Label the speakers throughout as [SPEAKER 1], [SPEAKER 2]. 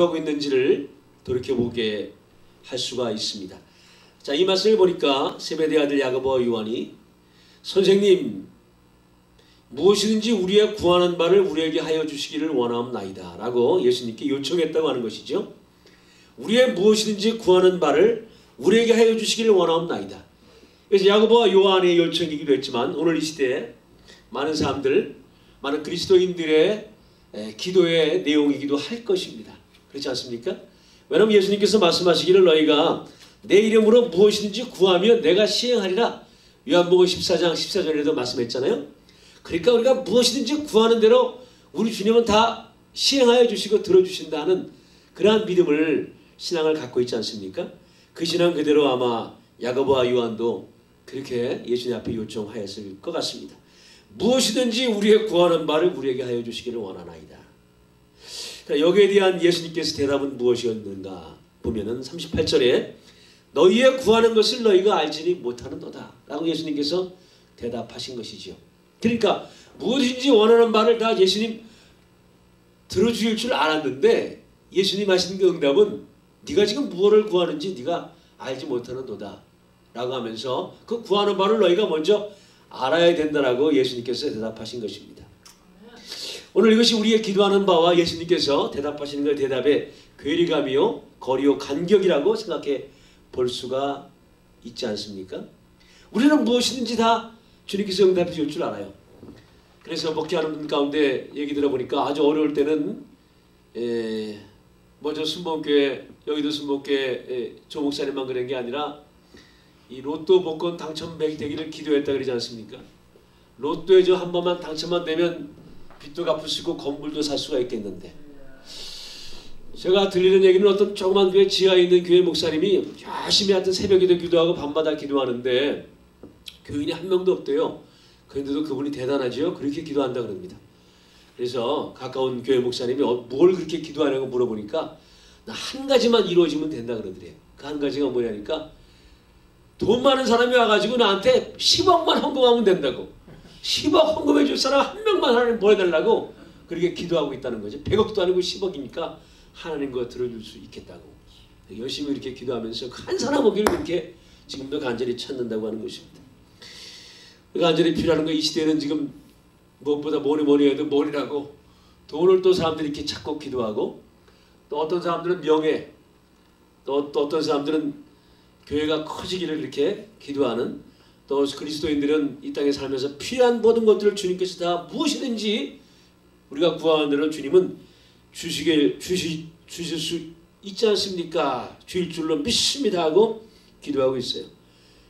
[SPEAKER 1] 하고 있는지를 돌이켜보게 할 수가 있습니다. 자, 이 말씀을 보니까 세베대 아들 야고보와 요한이 선생님 무엇이든지 우리의 구하는 바를 우리에게 하여 주시기를 원하옵나이다 라고 예수님께 요청했다고 하는 것이죠. 우리의 무엇이든지 구하는 바를 우리에게 하여 주시기를 원하옵나이다. 그래서 야고보와 요한의 요청이기도 했지만 오늘 이 시대에 많은 사람들, 많은 그리스도인들의 기도의 내용이기도 할 것입니다. 그렇지 않습니까? 왜냐하면 예수님께서 말씀하시기를 너희가 내 이름으로 무엇이든지 구하면 내가 시행하리라. 요한복음 14장 14절에도 말씀했잖아요. 그러니까 우리가 무엇이든지 구하는 대로 우리 주님은 다 시행하여 주시고 들어주신다는 그러한 믿음을 신앙을 갖고 있지 않습니까? 그 신앙 그대로 아마 야고보와 요한도 그렇게 예수님 앞에 요청하였을 것 같습니다. 무엇이든지 우리의 구하는 바를 우리에게 하여 주시기를 원하나이다. 여기에 대한 예수님께서 대답은 무엇이었는가 보면은 38절에 너희의 구하는 것을 너희가 알지니 못하는도다 라고 예수님께서 대답하신 것이죠. 그러니까 무엇인지 원하는 바를 다 예수님 들어주실 줄 알았는데 예수님 하신 그 응답은 네가 지금 무엇을 구하는지 네가 알지 못하는도다 라고 하면서 그 구하는 바를 너희가 먼저 알아야 된다라고 예수님께서 대답하신 것입니다. 오늘 이것이 우리의 기도하는 바와 예수님께서 대답하시는 그 대답의 괴리감이요 거리요 간격이라고 생각해 볼 수가 있지 않습니까? 우리는 무엇이든지 다 주님께서 응답해 줄 줄 알아요. 그래서 목회하는 분 가운데 얘기 들어보니까 아주 어려울 때는 먼저 순복교회 여의도 순복교회 조 목사님만 그런 게 아니라 이 로또 복권 당첨되기를 기도했다 그러지 않습니까? 로또에 저 한 번만 당첨만 되면 빚도 갚을 수 있고 건물도 살 수가 있겠는데 제가 들리는 얘기는 어떤 조그만 교회 지하에 있는 교회 목사님이 열심히 하여튼 새벽에도 기도하고 밤마다 기도하는데 교인이 한 명도 없대요. 그런데도 그분이 대단하죠. 그렇게 기도한다 그럽니다. 그래서 가까운 교회 목사님이 뭘 그렇게 기도하냐고 물어보니까 나 한 가지만 이루어지면 된다 그러더래요. 그 한 가지가 뭐냐니까 돈 많은 사람이 와가지고 나한테 10억만 헌금하면 된다고. 10억 헌금해 줄 사람 한 명만 하나님 보여달라고 그렇게 기도하고 있다는 거죠. 100억도 아니고 10억이니까 하나님 그거 들어줄 수 있겠다고. 열심히 이렇게 기도하면서 한 사람 오기를 그렇게 지금도 간절히 찾는다고 하는 것입니다. 간절히 필요한 거 이 시대는 지금 무엇보다 뭐니 해도 money라고 돈을 또 사람들이 이렇게 찾고 기도하고 또 어떤 사람들은 명예 또 어떤 사람들은 교회가 커지기를 이렇게 기도하는 또 그리스도인들은 이 땅에 살면서 필요한 모든 것들을 주님께서 다 무엇이든지 우리가 구하는 대로 주님은 주실 수 있지 않습니까? 주일 줄로 믿습니다 하고 기도하고 있어요.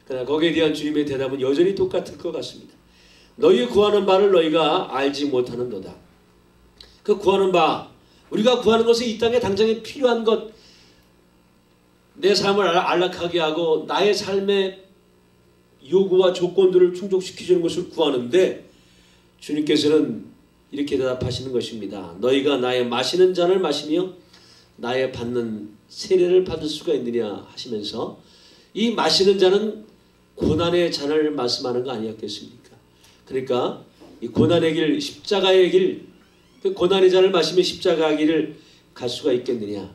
[SPEAKER 1] 그러나 거기에 대한 주님의 대답은 여전히 똑같을 것 같습니다. 너희 구하는 바를 너희가 알지 못하는도다. 그 구하는 바 우리가 구하는 것은 이 땅에 당장에 필요한 것 내 삶을 안락하게 하고 나의 삶의 요구와 조건들을 충족시켜주는 것을 구하는데 주님께서는 이렇게 대답하시는 것입니다. 너희가 나의 마시는 잔을 마시며 나의 받는 세례를 받을 수가 있느냐 하시면서 이 마시는 잔은 고난의 잔을 말씀하는 거 아니었겠습니까? 그러니까 이 고난의 길, 십자가의 길, 그 고난의 잔을 마시며 십자가의 길을 갈 수가 있겠느냐?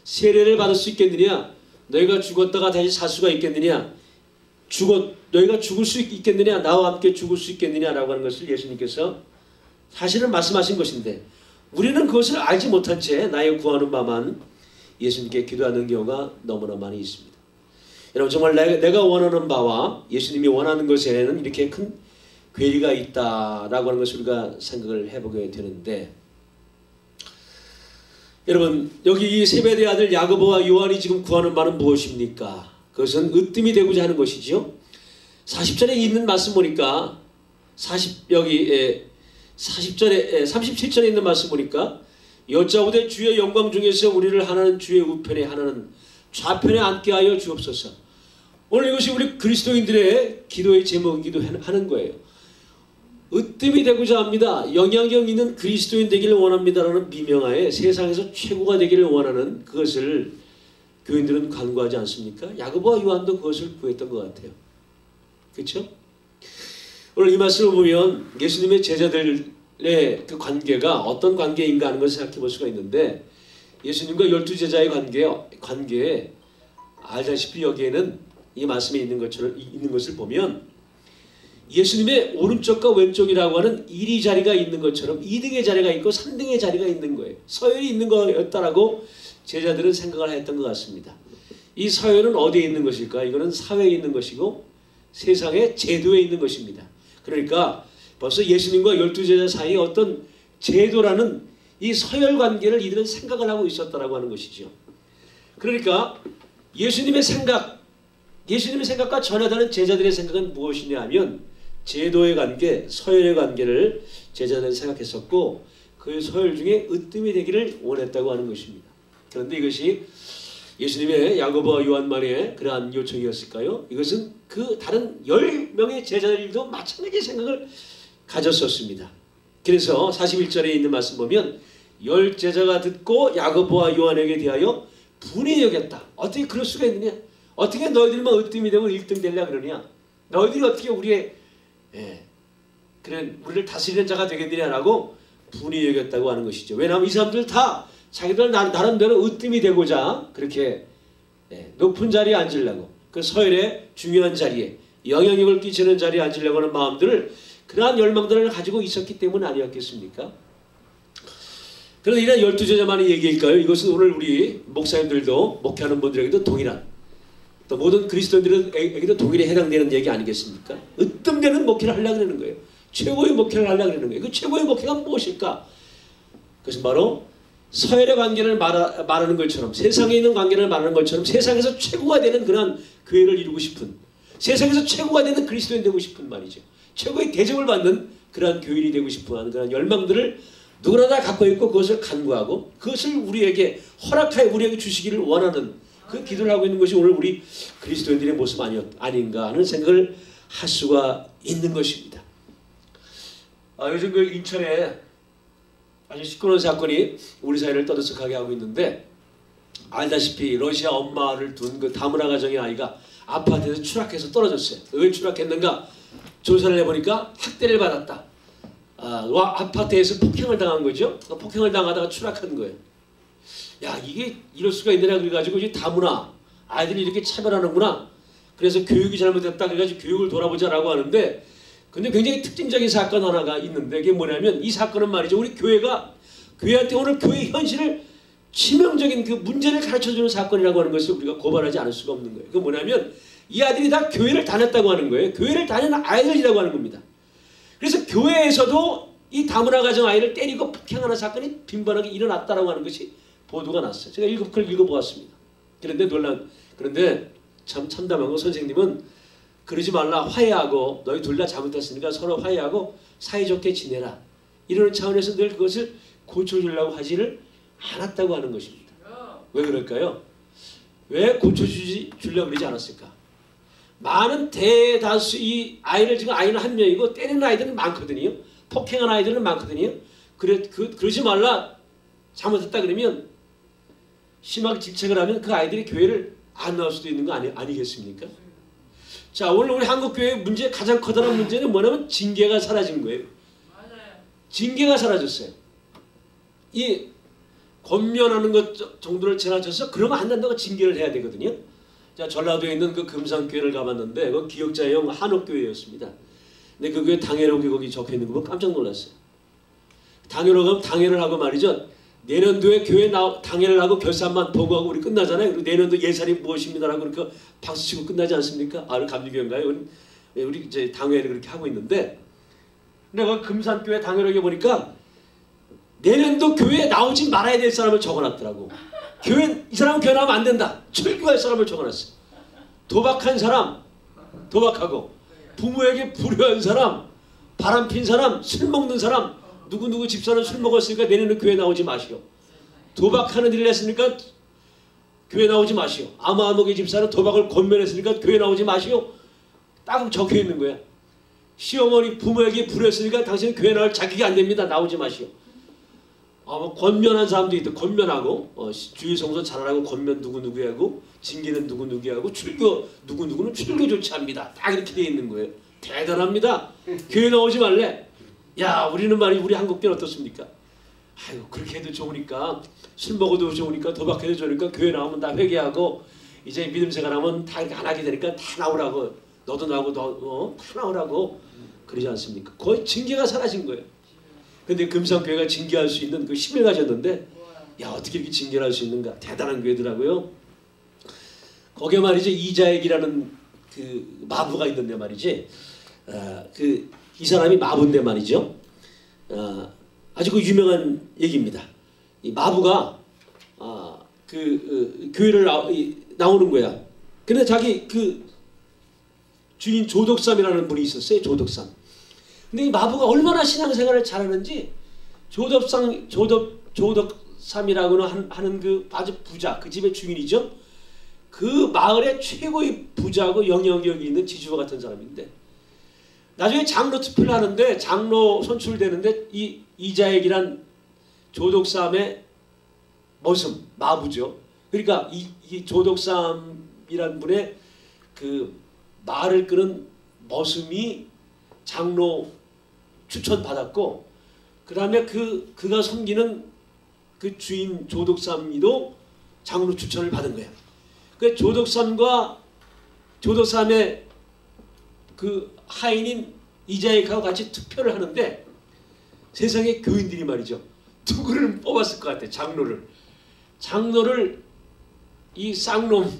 [SPEAKER 1] 세례를 받을 수 있겠느냐? 너희가 죽었다가 다시 살 수가 있겠느냐? 너희가 죽을 수 있겠느냐? 나와 함께 죽을 수 있겠느냐라고 하는 것을 예수님께서 사실은 말씀하신 것인데 우리는 그것을 알지 못한 채 나의 구하는 바만 예수님께 기도하는 경우가 너무나 많이 있습니다. 여러분 정말 내가 원하는 바와 예수님이 원하는 것에는 이렇게 큰 괴리가 있다라고 하는 것을 우리가 생각을 해보게 되는데 여러분 여기 이 세베대 아들 야고보와 요한이 지금 구하는 바는 무엇입니까? 그것은 으뜸이 되고자 하는 것이죠. 40절에 있는 말씀 보니까 37절에 있는 말씀 보니까 여짜오되 주의 영광 중에서 우리를 하나는 주의 우편에 하나는 좌편에 앉게 하여 주옵소서. 오늘 이것이 우리 그리스도인들의 기도의 제목이기도 하는 거예요. 으뜸이 되고자 합니다. 영향력 있는 그리스도인 되기를 원합니다라는 비명하에 세상에서 최고가 되기를 원하는 그것을 교인들은 간구하지 않습니까? 야고보와 요한도 그것을 구했던 것 같아요. 그렇죠? 오늘 이 말씀을 보면 예수님의 제자들의 그 관계가 어떤 관계인가 하는 것을 생각해 볼 수가 있는데 예수님과 12제자의 관계에 알다시피 여기에는 이 말씀에 있는 것을 보면 예수님의 오른쪽과 왼쪽이라고 하는 1위 자리가 있는 것처럼 2등의 자리가 있고 3등의 자리가 있는 거예요. 서열이 있는 거였다라고 제자들은 생각을 했던 것 같습니다. 이 서열은 어디에 있는 것일까? 이거는 사회에 있는 것이고 세상의 제도에 있는 것입니다. 그러니까 벌써 예수님과 12제자 사이에 어떤 제도라는 이 서열 관계를 이들은 생각을 하고 있었다라고 하는 것이죠. 그러니까 예수님의 생각과 전혀 다른 제자들의 생각은 무엇이냐 하면 제도의 관계, 서열의 관계를 제자들은 생각했었고 그 서열 중에 으뜸이 되기를 원했다고 하는 것입니다. 그런데 이것이 예수님의 야고보와 요한만의 그러한 요청이었을까요? 이것은 그 다른 10명의 제자들도 마찬가지의 생각을 가졌었습니다. 그래서 41절에 있는 말씀 보면 10제자가 듣고 야고보와 요한에게 대하여 분이 여겼다. 어떻게 그럴 수가 있느냐? 어떻게 너희들만 으뜸이 되고 1등 되려 그러냐? 너희들이 어떻게 우리의 그런 우리를 다스리는 자가 되겠느냐라고 분이 여겼다고 하는 것이죠. 왜냐하면 이 사람들 다 자기들 나름대로 으뜸이 되고자 그렇게 높은 자리에 앉으려고 그 서열의 중요한 자리에 영향력을 끼치는 자리에 앉으려고 하는 마음들을 그러한 열망들을 가지고 있었기 때문 아니었겠습니까? 그런데 이런 12제자만의 얘기일까요? 이것은 오늘 우리 목사님들도 목회하는 분들에게도 동일한 또 모든 그리스도인들에게도 동일에 해당되는 얘기 아니겠습니까? 으뜸되는 목회를 하려고 하는 거예요. 최고의 목회를 하려고 하는 거예요. 그 최고의 목회가 무엇일까? 그것은 바로 서열의 관계를 말하는 것처럼 세상에 있는 관계를 말하는 것처럼 세상에서 최고가 되는 그런 교회를 이루고 싶은 세상에서 최고가 되는 그리스도인 되고 싶은 말이죠. 최고의 대접을 받는 그러한 교인이 되고 싶어하는 그런 열망들을 누구나 다 갖고 있고 그것을 간구하고 그것을 우리에게 허락하여 우리에게 주시기를 원하는 그 기도를 하고 있는 것이 오늘 우리 그리스도인들의 모습 아닌가 하는 생각을 할 수가 있는 것입니다. 요즘 그 인천에 아주 시끄러운 사건이 우리 사회를 떠들썩하게 하고 있는데 알다시피 러시아 엄마를 둔 그 다문화 가정의 아이가 아파트에서 추락해서 떨어졌어요. 왜 추락했는가? 조사를 해보니까 학대를 받았다. 아파트에서 폭행을 당한 거죠. 폭행을 당하다가 추락한 거예요. 야, 이게 이럴 수가 있느냐 그래가지고 이제 다문화 아이들이 이렇게 차별하는구나. 그래서 교육이 잘못됐다 그래가지고 교육을 돌아보자라고 하는데 근데 굉장히 특징적인 사건 하나가 있는데 그게 뭐냐면 이 사건은 말이죠. 우리 교회가 교회한테 오늘 교회 현실을 치명적인 그 문제를 가르쳐주는 사건이라고 하는 것을 우리가 고발하지 않을 수가 없는 거예요. 그게 뭐냐면 이 아들이 다 교회를 다녔다고 하는 거예요. 교회를 다니는 아이들이라고 하는 겁니다. 그래서 교회에서도 이 다문화 가정 아이를 때리고 폭행하는 사건이 빈번하게 일어났다라고 하는 것이 보도가 났어요. 제가 그걸 읽어보았습니다. 그런데 참 참담한 거 선생님은 그러지 말라 화해하고 너희 둘 다 잘못했으니까 서로 화해하고 사이좋게 지내라. 이러는 차원에서 늘 그것을 고쳐주려고 하지를 않았다고 하는 것입니다. 왜 그럴까요? 왜 고쳐주려고 그러지 않았을까? 많은 대다수 이 아이를 지금 아이는 한 명이고 때리는 아이들은 많거든요. 폭행하는 아이들은 많거든요. 그러지 말라 잘못했다 그러면 심하게 질책을 하면 그 아이들이 교회를 안 나올 수도 있는 거 아니겠습니까? 자, 오늘 우리 한국교회의 문제 가장 커다란 문제는 뭐냐면 징계가 사라진 거예요. 맞아요. 징계가 사라졌어요. 이 권면하는 것 정도를 지나쳐서 그러면 안 된다고 징계를 해야 되거든요. 자, 전라도에 있는 그 금산교회를 가봤는데 그 기역자형 한옥교회였습니다. 근데 그 교회 당회록이 거기 적혀있는 거 보고 깜짝 놀랐어요. 당회록 하면 당회를 하고 말이죠. 내년도에 교회 당회를 하고 결산만 보고하고 우리 끝나잖아요. 그리고 내년도 예산이 무엇입니다라고 그러니까 박수치고 끝나지 않습니까? 감리교회인가요? 우리 이제 당회를 그렇게 하고 있는데 내가 금산교회 당회록에 보니까 내년도 교회에 나오지 말아야 될 사람을 적어놨더라고. 이 사람은 교회 나오면 안 된다. 출교할 사람을 적어놨어. 도박한 사람, 도박하고 부모에게 불효한 사람, 바람핀 사람, 술 먹는 사람 누구 집사는 술 먹었으니까 내년에 교회 나오지 마시오. 도박하는 일을 했으니까 교회 나오지 마시오. 아무개 집사는 도박을 권면했으니까 교회 나오지 마시오. 딱 적혀 있는 거야. 시어머니 부모에게 불효했으니까 당신은 교회 나올 자격이 안 됩니다. 나오지 마시오. 권면한 사람도 있다. 권면하고 주일 성소 잘하라고 권면 누구누구하고 징계는 누구누구하고 출교 누구누구는 출교 조치합니다. 딱 이렇게 돼 있는 거예요. 대단합니다. 교회 나오지 말래. 야, 우리는 말이 우리 한국교회는 어떻습니까? 아이고 그렇게 해도 좋으니까 술 먹어도 좋으니까 도박해도 좋으니까 교회 나오면 다 회개하고 이제 믿음 생활하면 다 이렇게 안 하게 되니까 다 나오라고 너도 나오고 다 나오라고 그러지 않습니까? 거의 징계가 사라진 거예요. 근데 금상교회가 징계할 수 있는 그 힘을 가졌는데 야 어떻게 이렇게 징계를 할 수 있는가 대단한 교회더라고요. 거기에 말이죠 이자액이라는 그 마부가 있는데 말이지 이 사람이 마부인데 말이죠 아주 그 유명한 얘기입니다. 이 마부가 교회를 나오는 거야. 근데 자기 그 주인 조덕삼이라는 분이 있었어요. 조덕삼. 근데 이 마부가 얼마나 신앙생활을 잘하는지 조덕삼이라고는 하는 그 아주 부자 그 집의 주인이죠. 그 마을의 최고의 부자고 영향력이 있는 지주와 같은 사람인데 나중에 장로 투표를 하는데 장로 선출되는데 이 이자액이란 조덕삼의 머슴 마부죠. 그러니까 이 조덕삼이란 분의 그 말을 끄는 머슴이 장로 추천받았고 그 다음에 그가 섬기는 그 주인 조덕삼이도 장로 추천을 받은 거야. 그 조덕삼의 그 하인인 이자액하고 같이 투표를 하는데 세상에 교인들이 말이죠. 누구를 뽑았을 것 같아. 장로를 이 쌍놈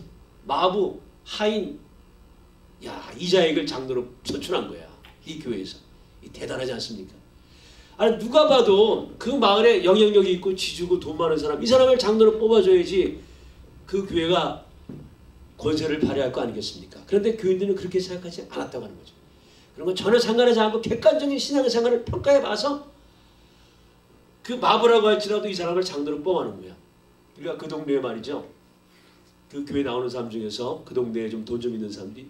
[SPEAKER 1] 마부 하인 이자액을 장로로 선출한 거야. 이 교회에서. 대단하지 않습니까? 아니 누가 봐도 그 마을에 영향력이 있고 지주고 돈 많은 사람 이 사람을 장로로 뽑아줘야지 그 교회가 권세를 발휘할 거 아니겠습니까? 그런데 교인들은 그렇게 생각하지 않았다고 하는 거죠. 그런 건 전혀 상관하지 않고 객관적인 신앙생활을 평가해 봐서 그 마부라고 할지라도 이 사람을 장로로 뽑아놓은 거야. 그러니까 그 동네에 말이죠. 그 교회 나오는 사람 중에서 그 동네에 좀 돈 좀 있는 사람들이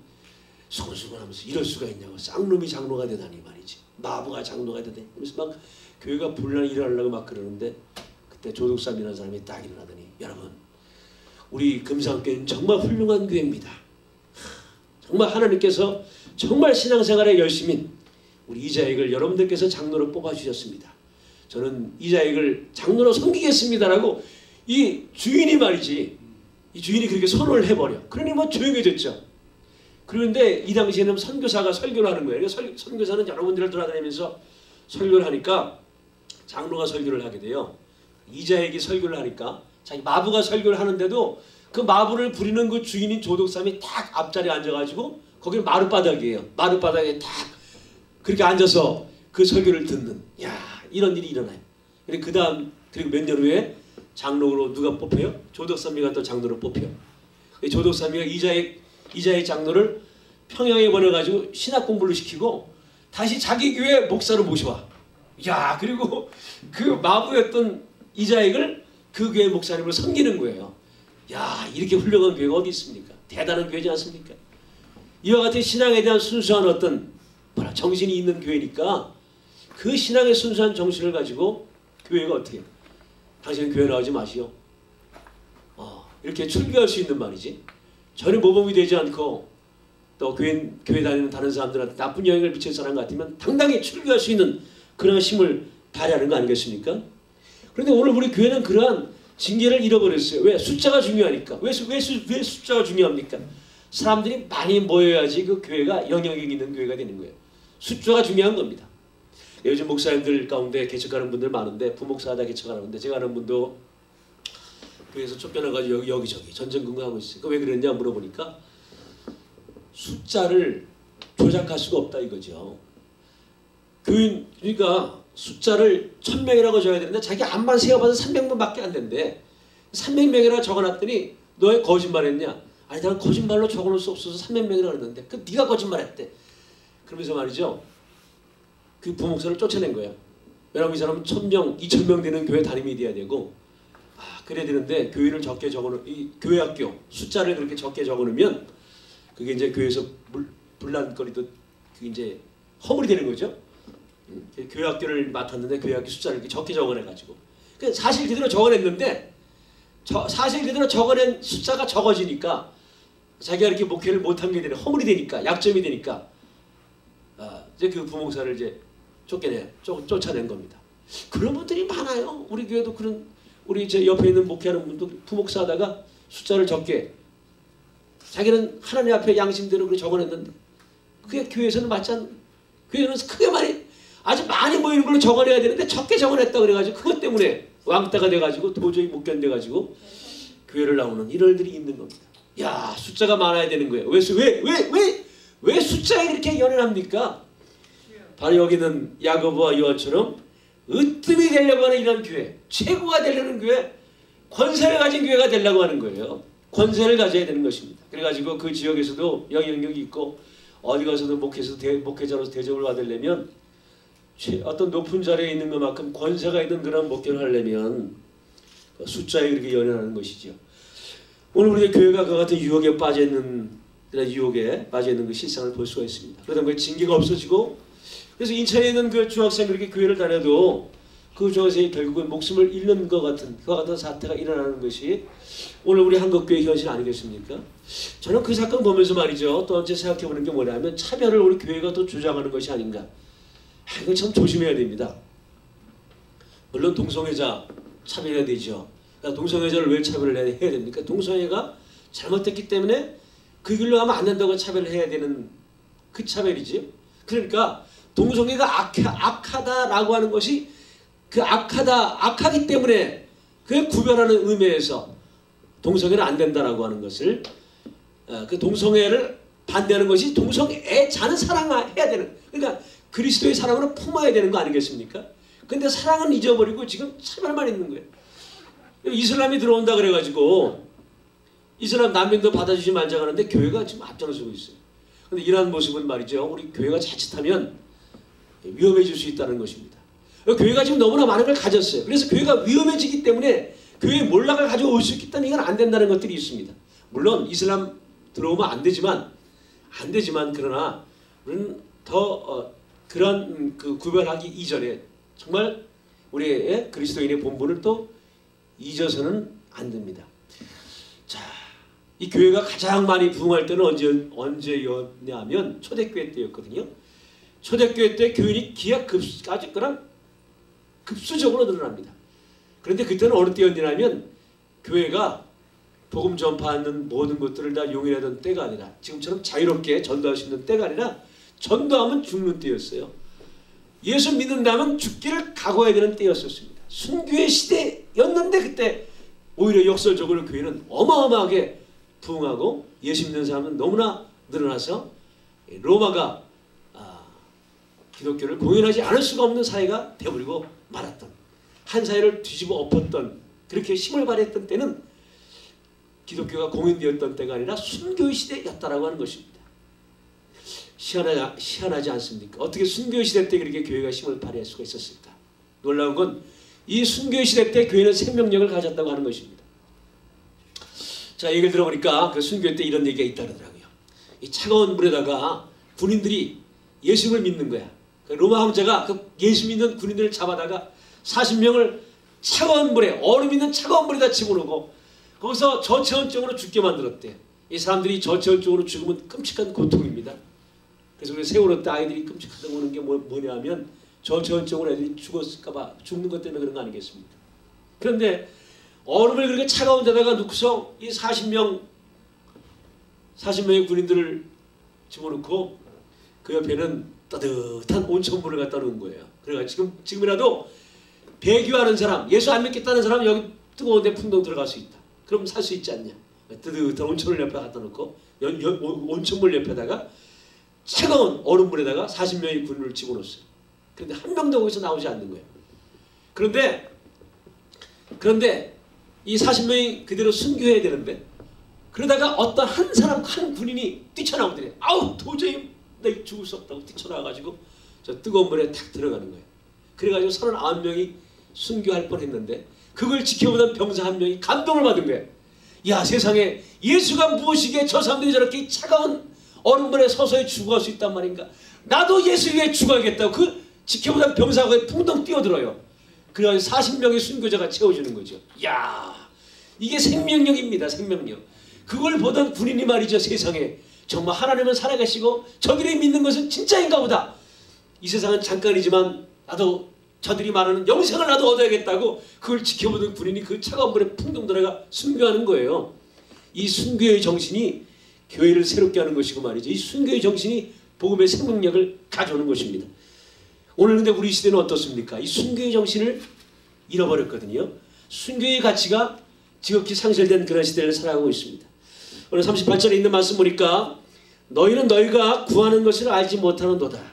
[SPEAKER 1] 소곤소곤하면서 이럴 수가 있냐고 쌍놈이 장로가 되다니 말이지. 마부가 장로가 되다니. 그래서 막 교회가 분란이 일어나려고 막 그러는데 그때 조덕삼이라는 사람이 딱 일어나더니 여러분 우리 금상교회는 정말 훌륭한 교회입니다. 정말 하나님께서 정말 신앙생활에 열심인 우리 이자액을 여러분들께서 장로로 뽑아주셨습니다. 저는 이자액을 장로로 섬기겠습니다라고 이 주인이 말이지 이 주인이 그렇게 선언을 해버려. 그러니 뭐 조용해졌죠. 그런데 이 당시에는 선교사가 설교를 하는 거예요. 선교사는 여러 군데를 돌아다니면서 설교를 하니까 장로가 설교를 하게 돼요. 이자액이 설교를 하니까 자기 마부가 설교를 하는데도 그 마부를 부리는 그 주인인 조덕삼이 딱 앞자리에 앉아가지고 거기는 마룻바닥이에요. 마룻바닥에 딱 그렇게 앉아서 그 설교를 듣는 이런 일이 일어나요. 그리고 몇 년 후에 장로로 누가 뽑혀요? 조덕삼이가 또 장로로 뽑혀요. 조덕삼이가 이자액 장로를 평양에 보내가지고 신학 공부를 시키고 다시 자기 교회 목사로 모셔와. 그리고 그 마부였던 이자액을 그 교회 목사님으로 섬기는 거예요. 이렇게 훌륭한 교회가 어디 있습니까? 대단한 교회지 않습니까? 이와 같은 신앙에 대한 순수한 어떤 정신이 있는 교회니까 그 신앙의 순수한 정신을 가지고 교회가 어떻게 해요? 당신은 교회 나오지 마시오. 이렇게 출교할 수 있는 말이지. 전혀 모범이 되지 않고 또 교회 다니는 다른 사람들한테 나쁜 영향을 미칠 사람 같으면 당당히 출교할 수 있는 그런 힘을 발휘하는 거 아니겠습니까? 그런데 오늘 우리 교회는 그러한 징계를 잃어버렸어요. 왜? 숫자가 중요하니까. 왜 숫자가 중요합니까? 사람들이 많이 모여야지 그 교회가 영향력 있는 교회가 되는 거예요. 숫자가 중요한 겁니다. 요즘 목사님들 가운데 개척하는 분들 많은데 부목사하다 개척하는데 제가 아는 분도 교회에서 쫓겨나가지고 여기저기 전전긍긍하고 있어요. 왜 그랬냐 물어보니까 숫자를 조작할 수가 없다 이거죠. 교인 그러니까 숫자를 1000명이라고 적어야 되는데 자기 암만 세어봐서 300명밖에 안 된대. 300명이라고 적어놨더니 너 거짓말했냐? 아니 나는 거짓말로 적어놓을 수 없어서 300명이라고 그랬는데 그 네가 거짓말했대. 그러면서 말이죠. 그 부목사를 쫓아낸 거예요. 왜냐하면 이 사람은 1000명, 2000명 되는 교회 담임이 돼야 되고 그래야 되는데 교회를 적게 적어놓은 이 교회 학교 숫자를 그렇게 적게 적어놓으면 그게 이제 교회에서 분란거리도 이제 허물이 되는 거죠. 교회 학교를 맡았는데 교회 학교 숫자를 이렇게 적게 적어내가지고 사실 그대로 적어냈는데 사실 그대로 적어낸 숫자가 적어지니까 자기가 이렇게 목회를 못한 게 되는 허물이 되니까 약점이 되니까 이제 그 부목사를 이제 쫓아낸 겁니다. 그런 분들이 많아요. 우리 교회도 그런, 우리 제 옆에 있는 목회하는 분도 부목사 하다가 숫자를 적게, 자기는 하나님 앞에 양심대로 그렇게 적어냈는데 그게 교회에서는 맞지 않는, 교회는 크게 많이, 아주 많이 모이는 걸로 적어내야 되는데 적게 적어냈다 그래가지고 그것 때문에 왕따가 돼가지고 도저히 못 견뎌가지고 교회를 나오는 이럴들이 있는 겁니다. 야, 숫자가 많아야 되는 거예요. 왜 숫자에 그렇게 연연합니까? 바로 여기는 야고보와 요한처럼 으뜸이 되려고 하는 이런 교회, 최고가 되려는 교회, 권세를 가진 교회가 되려고 하는 거예요. 권세를 가져야 되는 것입니다. 그래가지고 그 지역에서도 영향력이 있고 어디 가서도 목회자로서 대접을 받으려면 어떤 높은 자리에 있는 것만큼 권세가 있는 그런 목회를 하려면 숫자에 그렇게 연연하는 것이죠. 오늘 우리의 교회가 그 같은 유혹에 빠져있는, 그런 유혹에 빠져있는 그 실상을 볼 수가 있습니다. 그러다 보니 징계가 없어지고, 그래서 인천에 있는 그 중학생 그렇게 교회를 다녀도 그 중학생이 결국은 목숨을 잃는 것 같은, 그와 같은 사태가 일어나는 것이 오늘 우리 한국교회 현실 아니겠습니까? 저는 그 사건 보면서 말이죠, 또 언제 생각해보는 게 뭐냐면 차별을 우리 교회가 또 주장하는 것이 아닌가. 이거 참 조심해야 됩니다. 물론 동성애자 차별해야 되죠. 그러니까 동성애자를 왜 차별을 해야 됩니까? 동성애가 잘못됐기 때문에 그 길로 가면 안 된다고 차별을 해야 되는 그 차별이지. 그러니까 동성애가 악하다라고 하는 것이 그 악하기 때문에 그 구별하는 의미에서 동성애는 안 된다라고 하는 것을, 그 동성애를 반대하는 것이 동성애자는 사랑해야 되는, 그러니까 그리스도의 사랑으로 품어야 되는 거 아니겠습니까? 근데 사랑은 잊어버리고 지금 차별만 있는 거예요. 이슬람이 들어온다 그래가지고 이슬람 난민도 받아주지 말자 하는데 교회가 지금 앞장서고 있어요. 근데 이러한 모습은 말이죠, 우리 교회가 자칫하면 위험해질 수 있다는 것입니다. 교회가 지금 너무나 많은 걸 가졌어요. 그래서 교회가 위험해지기 때문에 교회에 몰락을 가져올 수 있기 때문에 이건 안 된다는 것들이 있습니다. 물론 이슬람 들어오면 안 되지만 그러나 우리는 더 그런 그 구별하기 이전에 정말 우리의 그리스도인의 본분을 또 잊어서는 안 됩니다. 자, 이 교회가 가장 많이 부흥할 때는 언제였냐면 초대교회 때였거든요. 초대교회 때 교인이 아주 그런 급수적으로 늘어납니다. 그런데 그때는 어느 때였냐면 교회가 복음 전파하는 모든 것들을 다 용인하던 때가 아니라 지금처럼 자유롭게 전도할 수 있는 때가 아니라 전도하면 죽는 때였어요. 예수 믿는다면 죽기를 각오해야 되는 때였었습니다. 순교의 시대였는데 그때 오히려 역설적으로 교회는 어마어마하게 부흥하고 예수 믿는 사람은 너무나 늘어나서 로마가 기독교를 공연하지 않을 수가 없는 사회가 되어버리고 말았던, 한 사회를 뒤집어 엎었던, 그렇게 힘을 발휘했던 때는 기독교가 공연되었던 때가 아니라 순교의 시대였다라고 하는 것입니다. 희한하지 않습니까? 어떻게 순교의 시대 때 그렇게 교회가 힘을 발휘할 수가 있었을까? 놀라운 건 이 순교의 시대 때 교회는 생명력을 가졌다고 하는 것입니다. 자, 얘기를 들어보니까 그 순교 때 이런 얘기가 있다 그러더라고요. 이 차가운 물에다가 군인들이 예수를 믿는 거야. 그 로마 황제가 그 예수 믿는 군인들을 잡아다가 40명을 차가운 물에, 얼음 있는 차가운 물에다 집어넣고 거기서 저체온증으로 죽게 만들었대. 이 사람들이 저체온증으로 죽으면 끔찍한 고통입니다. 그래서 우리 세월호 때 아이들이 끔찍하다고 하는 게 뭐냐 하면 저체온증으로 애들이 죽었을까봐, 죽는 것 때문에 그런 거 아니겠습니까? 그런데 얼음을 그렇게 차가운 데다가 넣고서 이 40명의 군인들을 집어넣고 그 옆에는 따뜻한 온천물을 갖다 놓은 거예요. 그래가지고 지금이라도 배교하는 사람, 예수 안 믿겠다는 사람 여기 뜨거운 데 풍덩 들어갈 수 있다. 그럼 살 수 있지 않냐? 뜨뜻한 온천물 옆에 갖다 놓고 온천물 옆에다가 차가운 얼음물에다가 40명의 군인을 집어넣었어요. 그런데 한 명도 거기서 나오지 않는 거예요. 그런데 이 40명이 그대로 순교해야 되는데, 그러다가 어떤 한 군인이 뛰쳐나오더래. 아우, 도저히 내 죽을 수 없다고 뛰쳐나와가지고 저 뜨거운 물에 탁 들어가는 거예요. 그래가지고 39명이 순교할 뻔했는데 그걸 지켜보던 병사 한 명이 감동을 받은 거예요. 야, 세상에 예수가 무엇이기에 저 사람들이 저렇게 차가운 얼음물에 서서히 죽어갈 수 있단 말인가. 나도 예수 위에 죽어야겠다고 그 지켜보던 병사가 풍덩 뛰어들어요. 그래서 40명의 순교자가 채워주는 거죠. 야, 이게 생명력입니다. 생명력. 그걸 보던 군인이 말이죠. 세상에 정말 하나님은 살아계시고 저들이 믿는 것은 진짜인가 보다. 이 세상은 잠깐이지만 나도 저들이 말하는 영생을 나도 얻어야겠다고 그걸 지켜보던 군인이 그 차가운 물에 풍덩 들어가 순교하는 거예요. 이 순교의 정신이 교회를 새롭게 하는 것이고 말이죠. 이 순교의 정신이 복음의 생명력을 가져오는 것입니다. 오늘 근데 우리 시대는 어떻습니까? 이 순교의 정신을 잃어버렸거든요. 순교의 가치가 지극히 상실된 그런 시대를 살아가고 있습니다. 오늘 38절에 있는 말씀 보니까 너희는 너희가 구하는 것을 알지 못하는도다.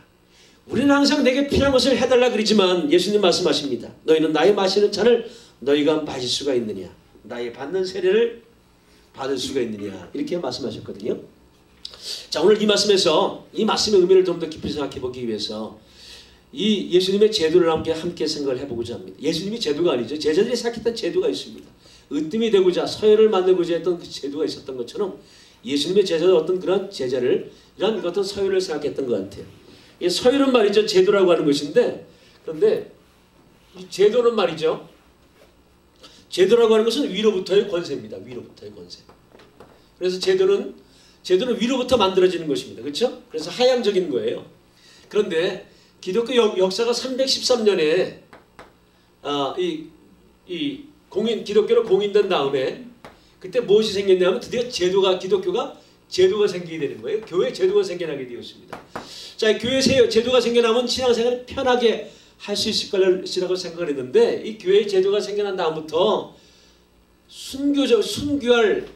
[SPEAKER 1] 우리는 항상 내게 필요한 것을 해달라 그러지만 예수님 말씀하십니다. 너희는 나의 마시는 잔을 너희가 마실 수가 있느냐? 나의 받는 세례를 받을 수가 있느냐? 이렇게 말씀하셨거든요. 자, 오늘 이 말씀에서 이 말씀의 의미를 좀 더 깊이 생각해 보기 위해서 이 예수님의 제도를 함께 생각을 해보고자 합니다. 예수님이 제도가 아니죠. 제자들이 생각했던 제도가 있습니다. 으뜸이 되고자 서열을 만들고자 했던 그 제도가 있었던 것처럼 예수님의 제자는 어떤 그런 제자를 이런 어떤 서열을 생각했던 것 같아요. 이 서열은 말이죠. 제도라고 하는 것인데 그런데 이 제도는 말이죠. 제도라고 하는 것은 위로부터의 권세입니다. 위로부터의 권세. 그래서 제도는 위로부터 만들어지는 것입니다. 그렇죠? 그래서 하향적인 거예요. 그런데 기독교 역사가 313년에 기독교로 공인된 다음에 그때 무엇이 생겼냐면 드디어 기독교가 제도가 생기게 되는 거예요. 교회 제도가 생겨나게 되었습니다. 자, 교회 제도가 생겨나면 신앙생활을 편하게 할 수 있을 것이라고 생각을 했는데 이 교회 제도가 생겨난 다음부터 순교할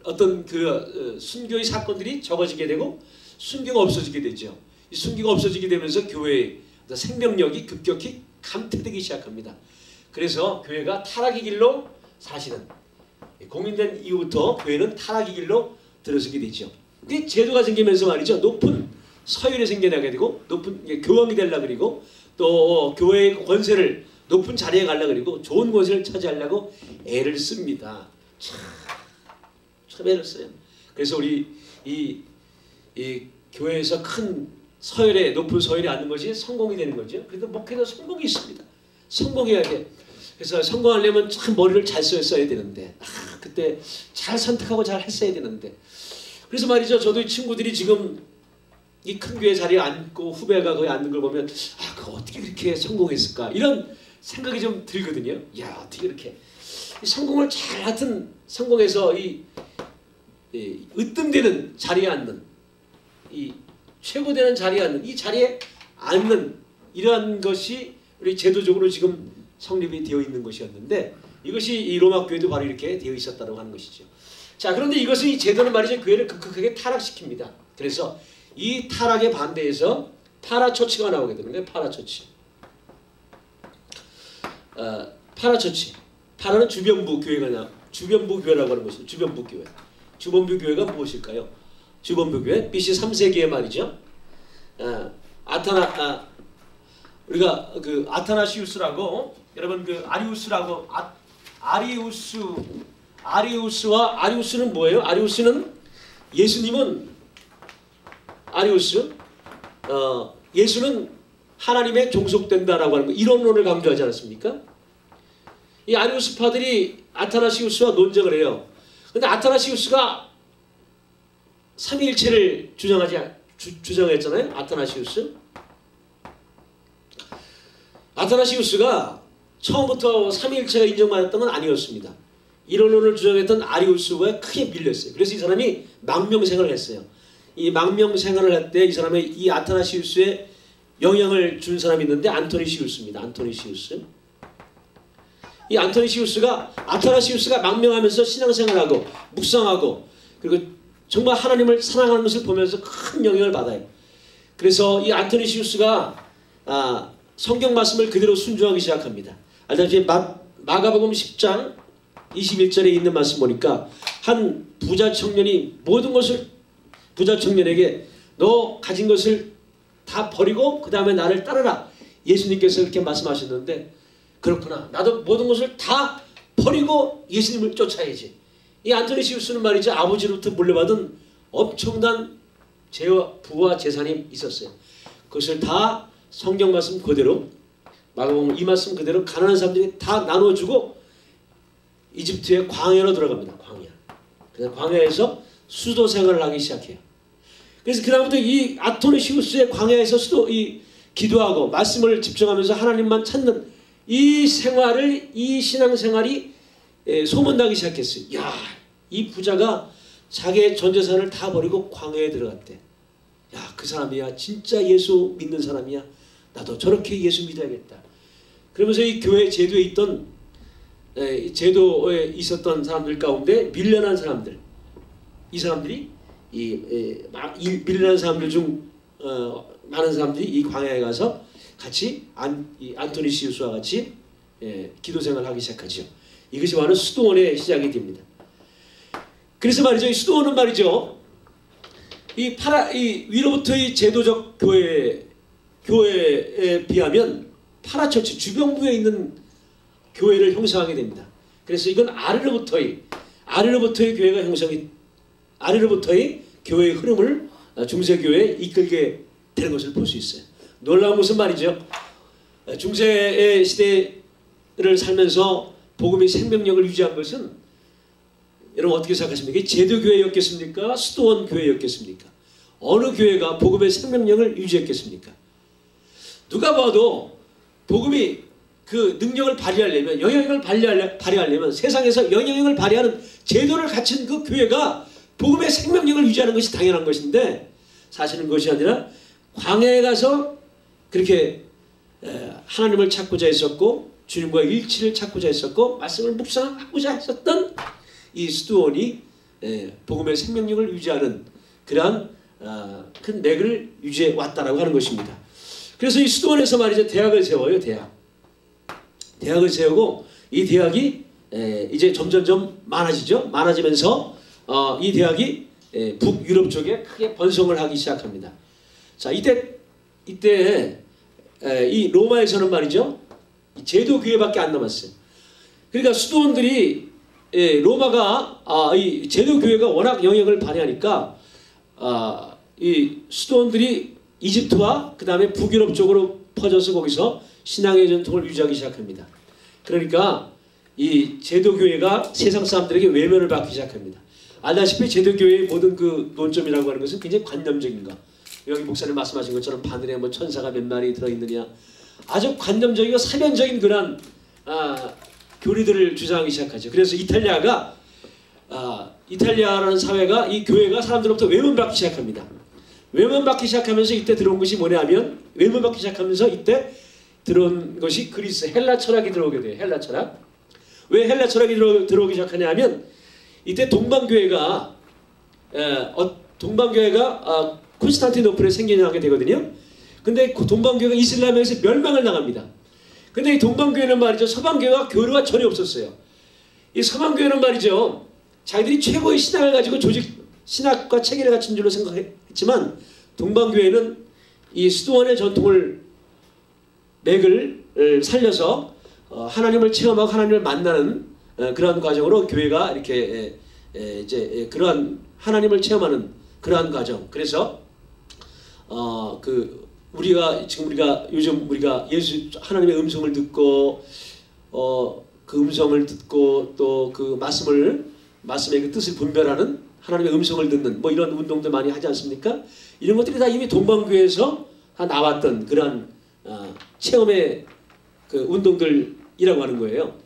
[SPEAKER 1] 어떤 그 순교의 사건들이 적어지게 되고 순교가 없어지게 되죠. 이 순교가 없어지게 되면서 교회의 생명력이 급격히 감퇴되기 시작합니다. 그래서 교회가 타락의 길로 사실은 공인된 이후부터 교회는 타락의 길로 들어서게 되죠. 그 제도가 생기면서 말이죠. 높은 서열이 생겨나게 되고 높은 교황이 되려고 그리고 또 교회의 권세를 높은 자리에 가려고 그리고 좋은 권세를 차지하려고 애를 씁니다. 참 애를 써요. 그래서 우리 이 교회에서 큰 서열에 높은 서열에 앉는 것이 성공이 되는 거죠. 그래도 목회도 성공이 있습니다. 성공해야 돼. 그래서 성공하려면 참 머리를 잘 써야 되는데 그때 잘 선택하고 잘 했어야 되는데 그래서 말이죠. 저도 이 친구들이 지금 이 큰 교회 자리에 앉고 후배가 거기 앉는 걸 보면 그거 어떻게 그렇게 성공했을까 이런 생각이 좀 들거든요. 야 어떻게 이렇게 성공을 잘 하여튼 성공해서 이 으뜸되는 자리에 앉는 이 최고되는 자리에 앉는 이 자리에 앉는 이러한 것이 우리 제도적으로 지금 성립이 되어 있는 것이었는데 이것이 이 로마 교회도 바로 이렇게 되어 있었다고 하는 것이죠. 자, 그런데 이것은 이 제도는 말이죠. 교회를 급격하게 타락시킵니다. 그래서 이 타락에 반대해서 파라처치가 나오게 되는 거예요. 파라처치. 파라처치. 파라는 주변부 교회가 주변부 교회라고 하는 것이죠. 주변부 교회. 주변부 교회가 무엇일까요? 주변부 교회 BC 3세기에 말이죠. 우리가 그 아타나시우스라고 여러분 그 아리우스라고 아리우스는 뭐예요? 아리우스는 예수는 하나님에 종속된다라고 하는 거 이론론을 강조하지 않았습니까? 이 아리우스파들이 아타나시우스와 논쟁을 해요. 근데 아타나시우스가 삼위일체를 주장했잖아요. 아타나시우스가 처음부터 삼위일체가 인정받았던 건 아니었습니다. 이론론을 주장했던 아리우스가 크게 밀렸어요. 그래서 이 사람이 망명생활을 했어요. 이 망명생활을 할 때 이 사람의 이 아타나시우스에 영향을 준 사람이 있는데 안토니시우스입니다. 안토니시우스. 이 아타나시우스가 망명하면서 신앙생활하고 묵상하고 그리고 정말 하나님을 사랑하는 것을 보면서 큰 영향을 받아요. 그래서 이 안토니시우스가 성경 말씀을 그대로 순종하기 시작합니다. 알다시피 마가복음 10장 21절에 있는 말씀 보니까 한 부자 청년이 모든 것을 부자 청년에게 너 가진 것을 다 버리고 그 다음에 나를 따르라. 예수님께서 이렇게 말씀하셨는데 그렇구나. 나도 모든 것을 다 버리고 예수님을 쫓아야지. 이 안토니시우스는 말이죠. 아버지로부터 물려받은 엄청난 부와 재산이 있었어요. 그것을 다 성경 말씀 그대로 마가복음 이 말씀 그대로 가난한 사람들이 다 나눠주고 이집트의 광야로 들어갑니다. 광야. 그래서 광야에서 수도 생활을 하기 시작해요. 그래서 그 다음부터 이 아토니시우스의 광야에서 기도하고 말씀을 집중하면서 하나님만 찾는 이 생활을, 이 신앙생활이 소문나기 시작했어요. 야, 이 부자가 자기의 전 재산을 다 버리고 광야에 들어갔대. 야, 그 사람이야 진짜 예수 믿는 사람이야. 나도 저렇게 예수 믿어야겠다. 그러면서 이 교회 제도에 있던 제도에 있었던 사람들 가운데 밀려난 사람들, 이 사람들이 이 밀려난 사람들 중 많은 사람들이 이 광야에 가서 같이 안토니시우스와 같이 기도 생활을 하기 시작하죠. 이것이 바로 수도원의 시작이 됩니다. 그래서 말이죠, 이 수도원은 말이죠, 이 위로부터의 제도적 교회에 비하면 파라처치 주변부에 있는 교회를 형성하게 됩니다. 그래서 이건 아래로부터의 교회가 형성이, 아래로부터의 교회의 흐름을 중세교회에 이끌게 되는 것을 볼 수 있어요. 놀라운 것은 말이죠, 중세의 시대를 살면서 복음의 생명력을 유지한 것은 여러분 어떻게 생각하십니까? 제도교회였겠습니까? 수도원 교회였겠습니까? 어느 교회가 복음의 생명력을 유지했겠습니까? 누가 봐도 복음이 그 능력을 발휘하려면, 영향력을 발휘하려면 세상에서 영향력을 발휘하는 제도를 갖춘 그 교회가 복음의 생명력을 유지하는 것이 당연한 것인데, 사실은 그것이 아니라 광야에 가서 그렇게 하나님을 찾고자 했었고 주님과의 일치를 찾고자 했었고 말씀을 묵상하고자 했었던 이 수도원이 복음의 생명력을 유지하는 그러한 큰 맥을 유지해 왔다라고 하는 것입니다. 그래서 이 수도원에서 말이죠, 대학을 세워요. 대학을 세우고 이 대학이 이제 점점점 많아지면서 이 대학이 북유럽 쪽에 크게 번성을 하기 시작합니다. 자, 이때 이 로마에서는 말이죠, 제도교회밖에 안 남았어요. 그러니까 수도원들이 로마가 이 제도교회가 워낙 영향을 발휘하니까 이 수도원들이 이집트와 그 다음에 북유럽 쪽으로 퍼져서 거기서 신앙의 전통을 유지하기 시작합니다. 그러니까 이 제도교회가 세상 사람들에게 외면을 받기 시작합니다. 알다시피 제도교회의 모든 그 논점이라고 하는 것은 굉장히 관념적인 것. 여기 목사님 말씀하신 것처럼 바늘에 뭐 천사가 몇 마리 들어있느냐, 아주 관념적이고 사변적인 그런 교리들을 주장하기 시작하죠. 그래서 이탈리아라는 사회가, 이 교회가 사람들로부터 외면받기 시작합니다. 외면받기 시작하면서 이때 들어온 것이 뭐냐면, 외면받기 시작하면서 이때 들어온 것이 그리스 헬라 철학이 들어오게 돼요. 헬라 철학. 왜 헬라 철학이 들어오기 시작하냐면, 이때 동방교회가 콘스탄티노플에 생겨나게 되거든요. 근데 그 동방교회가 이슬람에서 멸망을 당합니다. 근데 이 동방교회는 말이죠, 서방교회와 교류가 전혀 없었어요. 이 서방교회는 말이죠, 자기들이 최고의 신학을 가지고 신학과 체계를 갖춘 줄로 생각했지만, 동방교회는 이 수도원의 전통을 맥을 살려서 하나님을 체험하고 하나님을 만나는 그러한 과정으로 교회가 이렇게 이제 그러한 하나님을 체험하는 그러한 과정. 그래서 요즘 우리가 예수 하나님의 음성을 듣고 그 음성을 듣고 또 그 말씀의 그 뜻을 분별하는 하나님의 음성을 듣는 뭐 이런 운동들 많이 하지 않습니까? 이런 것들이 다 이미 동방교회에서 다 나왔던 그러한 체험의 그 운동들이라고 하는 거예요.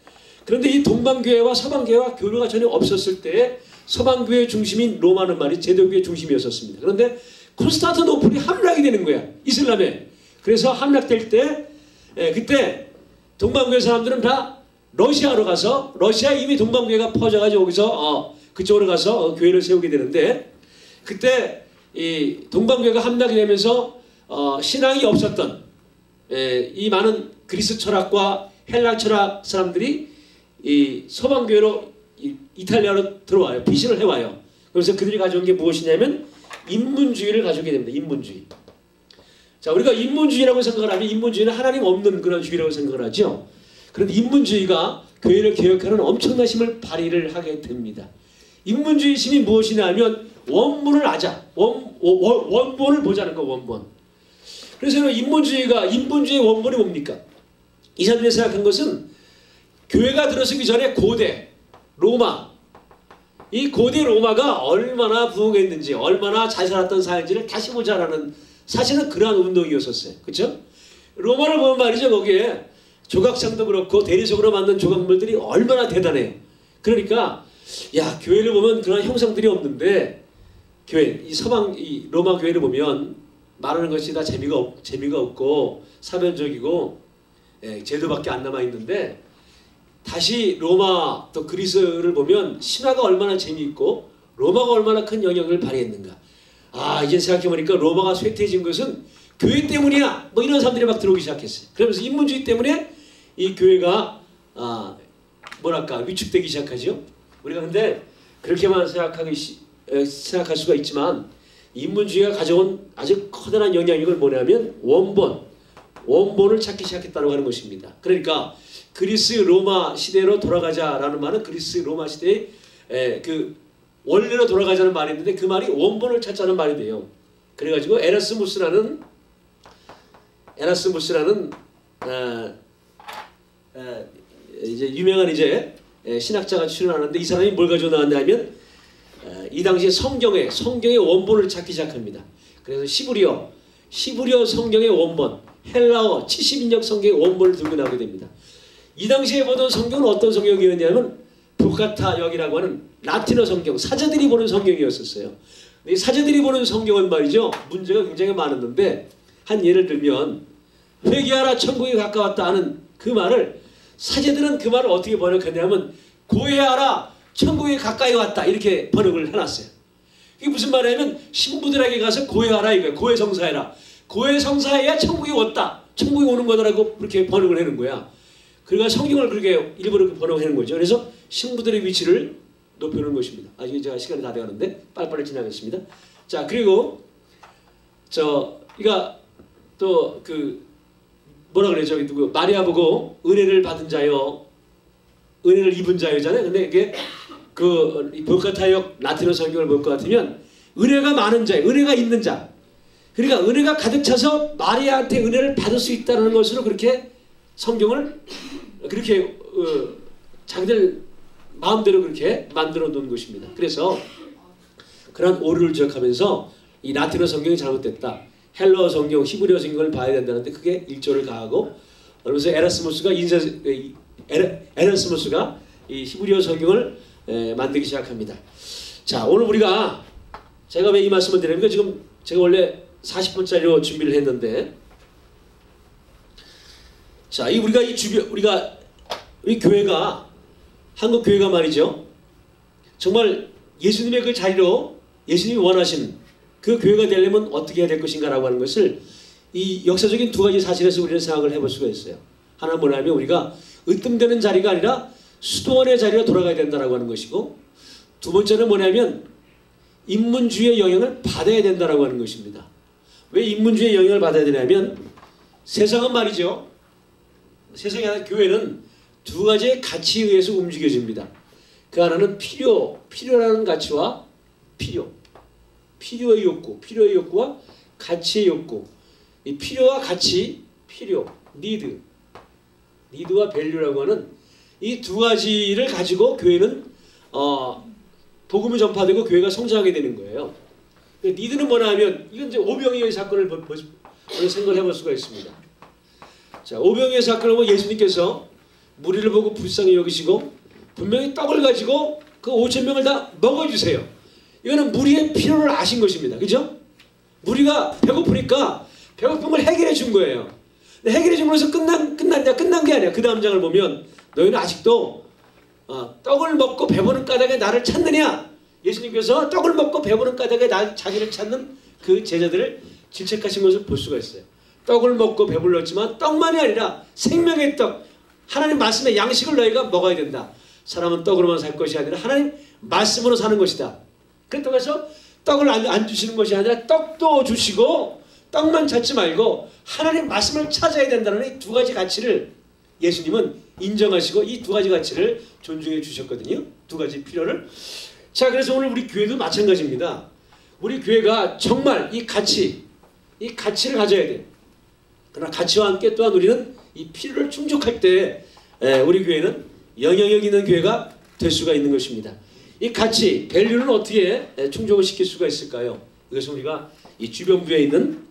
[SPEAKER 1] 그런데 이 동방교회와 서방교회와 교류가 전혀 없었을 때 서방교회 중심인 로마는 말이 제도교회 중심이었습니다. 그런데 콘스탄티노플이 함락이 되는 거야, 이슬람에. 그래서 함락될 때 그때 동방교회 사람들은 다 러시아로 가서, 러시아에 이미 동방교회가 퍼져가지고 거기서 그쪽으로 가서 교회를 세우게 되는데, 그때 이 동방교회가 함락이 되면서 신앙이 없었던 이 많은 그리스 철학과 헬라 철학 사람들이 이 서방교회로 이탈리아로 들어와요. 피신을 해와요. 그래서 그들이 가져온 게 무엇이냐면 인문주의를 가져오게 됩니다. 인문주의. 자, 우리가 인문주의라고 생각을 하면 인문주의는 하나님 없는 그런 주의라고 생각을 하죠. 그런데 인문주의가 교회를 개혁하는 엄청난 힘을 발휘를 하게 됩니다. 인문주의 힘이 무엇이냐 하면 원문을 아자. 원본을 보자는 거, 원본. 그래서 인문주의의 원본이 뭡니까? 이 사람들이 생각한 것은 교회가 들어서기 전에 고대 로마, 이 고대 로마가 얼마나 부흥했는지, 얼마나 잘 살았던 사회인지를 다시 보자라는, 사실은 그러한 운동이었었어요. 그렇죠? 로마를 보면 말이죠. 거기에 조각상도 그렇고 대리석으로 만든 조각물들이 얼마나 대단해요. 그러니까 야, 교회를 보면 그런 형상들이 없는데 교회, 이 로마 교회를 보면 말하는 것이 다 재미가 없고 사변적이고 제도밖에 안 남아 있는데, 다시 로마 또 그리스를 보면 신화가 얼마나 재미있고 로마가 얼마나 큰 영향을 발휘했는가. 아, 이제 생각해보니까 로마가 쇠퇴해진 것은 교회 때문이야, 뭐 이런 사람들이 막 들어오기 시작했어요. 그러면서 인문주의 때문에 이 교회가 뭐랄까 위축되기 시작하죠. 우리가 근데 그렇게만 생각할 수가 있지만, 인문주의가 가져온 아주 커다란 영향력을 뭐냐면 원본을 찾기 시작했다고 하는 것입니다. 그러니까 그리스 로마 시대로 돌아가자라는 말은 그리스 로마 시대의 그 원래로 돌아가자는 말이 있는데, 그 말이 원본을 찾자는 말이 돼요. 그래가지고 에라스무스라는 이제 유명한 이제 신학자가 출연하는데, 이 사람이 뭘 가지고 나왔냐 하면 이 당시에 성경의 원본을 찾기 시작합니다. 그래서 시브리어 성경의 원본, 헬라어 70인역 성경의 원본을 들고 나오게 됩니다. 이 당시에 보던 성경은 어떤 성경이었냐면 북카타역이라고 하는 라틴어 성경, 사제들이 보는 성경이었었어요. 이 사제들이 보는 성경은 말이죠, 문제가 굉장히 많았는데, 한 예를 들면 회개하라 천국에 가까웠다 하는 그 말을, 사제들은 그 말을 어떻게 번역했냐면 고해하라 천국에 가까이 왔다, 이렇게 번역을 해놨어요. 이게 무슨 말이냐면 신부들에게 가서 고해하라 이거예요. 고해성사해라. 고해성사해야 천국에 왔다, 천국에 오는 거다라고 그렇게 번역을 해놓은 거야. 그러니까 성경을 그렇게 일부러 번역하는 거죠. 그래서 신부들의 위치를 높여놓은 것입니다. 아직 제가 시간이 다 돼가는데 빨리빨리 지나가겠습니다. 자, 그리고 이가 또 뭐라 그래요? 저기 누구 마리아 보고 은혜를 받은 자요, 은혜를 입은 자요잖아요. 근데 이게 볼카타역 라틴어 성경을 볼 것 같으면 은혜가 많은 자, 은혜가 있는 자. 그러니까 은혜가 가득 차서 마리아한테 은혜를 받을 수 있다는 것으로 그렇게 성경을 그렇게 자기들 마음대로 그렇게 만들어 놓은 것입니다. 그래서 그런 오류를 지적하면서 이 라틴어 성경이 잘못됐다, 헬라어 성경, 히브리어 성경을 봐야 된다는데 그게 일조를 가하고, 그러면서 에라스무스가 이 히브리어 성경을 만들기 시작합니다. 자, 오늘 제가 왜 이 말씀을 드리냐면, 지금 제가 원래 40분짜리로 준비를 했는데, 자, 우리 교회가, 한국 교회가 말이죠, 정말 예수님의 그 자리로 예수님이 원하신 그 교회가 되려면 어떻게 해야 될 것인가라고 하는 것을 이 역사적인 두 가지 사실에서 우리는 생각을 해볼 수가 있어요. 하나는 뭐냐면 우리가 으뜸되는 자리가 아니라 수도원의 자리로 돌아가야 된다라고 하는 것이고, 두 번째는 뭐냐면 인문주의의 영향을 받아야 된다라고 하는 것입니다. 왜 인문주의의 영향을 받아야 되냐면, 세상은 말이죠, 세상에 하나 교회는 두 가지의 가치에 의해서 움직여집니다. 그 하나는 필요라는 가치와 필요의 욕구와 가치의 욕구. 이 필요와 가치, 니드와 밸류라고 하는 이 두 가지를 가지고 교회는 복음이 전파되고 교회가 성장하게 되는 거예요. 니드는 뭐냐 하면, 이건 이제 오병이어의 사건을 생각을 해볼 수가 있습니다. 자, 오병이어의 사건을 보면 예수님께서 무리를 보고 불쌍히 여기시고 분명히 떡을 가지고 그 5,000명을 다 먹어주세요. 이거는 무리의 필요를 아신 것입니다. 그죠? 무리가 배고프니까 배고픈 걸 해결해 준 거예요. 해결해 줌으로써 끝난 게 아니야. 그 다음 장을 보면 너희는 아직도 떡을 먹고 배부른 까닭에 나를 찾느냐? 예수님께서 떡을 먹고 배부른 까닭에 자기를 찾는 그 제자들을 질책하신 것을 볼 수가 있어요. 떡을 먹고 배불렀지만 떡만이 아니라 생명의 떡, 하나님 말씀의 양식을 너희가 먹어야 된다. 사람은 떡으로만 살 것이 아니라 하나님 말씀으로 사는 것이다. 그렇다고 해서 떡을 안 주시는 것이 아니라 떡도 주시고, 떡만 찾지 말고 하나님 말씀을 찾아야 된다는 이 두 가지 가치를 예수님은 인정하시고 이 두 가지 가치를 존중해 주셨거든요. 두 가지 필요를. 자, 그래서 오늘 우리 교회도 마찬가지입니다. 우리 교회가 정말 이 가치를 가져야 돼요. 그러나 가치와 함께 또한 우리는 이 필요를 충족할 때 우리 교회는 영향력 있는 교회가 될 수가 있는 것입니다. 이 가치, 밸류는 어떻게 충족을 시킬 수가 있을까요? 이것은 우리가 이 주변부에 있는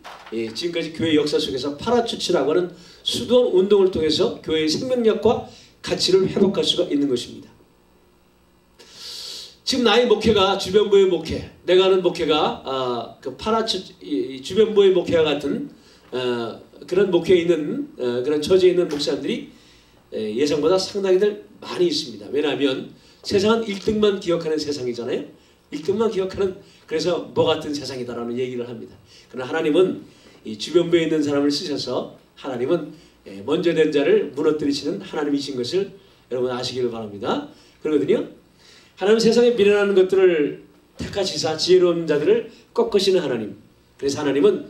[SPEAKER 1] 지금까지 교회 역사 속에서 파라처치라고 하는 수도원 운동을 통해서 교회의 생명력과 가치를 회복할 수가 있는 것입니다. 지금 나의 목회가 주변부의 목회, 내가 하는 목회가 그 주변부의 목회와 같은 그런 목회에 있는 그런 처지에 있는 목사님들이 예상보다 상당히들 많이 있습니다. 왜냐하면 세상은 1등만 기억하는 세상이잖아요. 1등만 기억하는, 그래서 뭐 같은 세상이다라는 얘기를 합니다. 그러나 하나님은 이 주변부에 있는 사람을 쓰셔서 하나님은 먼저 된 자를 무너뜨리시는 하나님이신 것을 여러분 아시기를 바랍니다. 그러거든요. 하나님 세상에 미련하는 것들을 택하시사 지혜로운 자들을 꺾으시는 하나님. 그래서 하나님은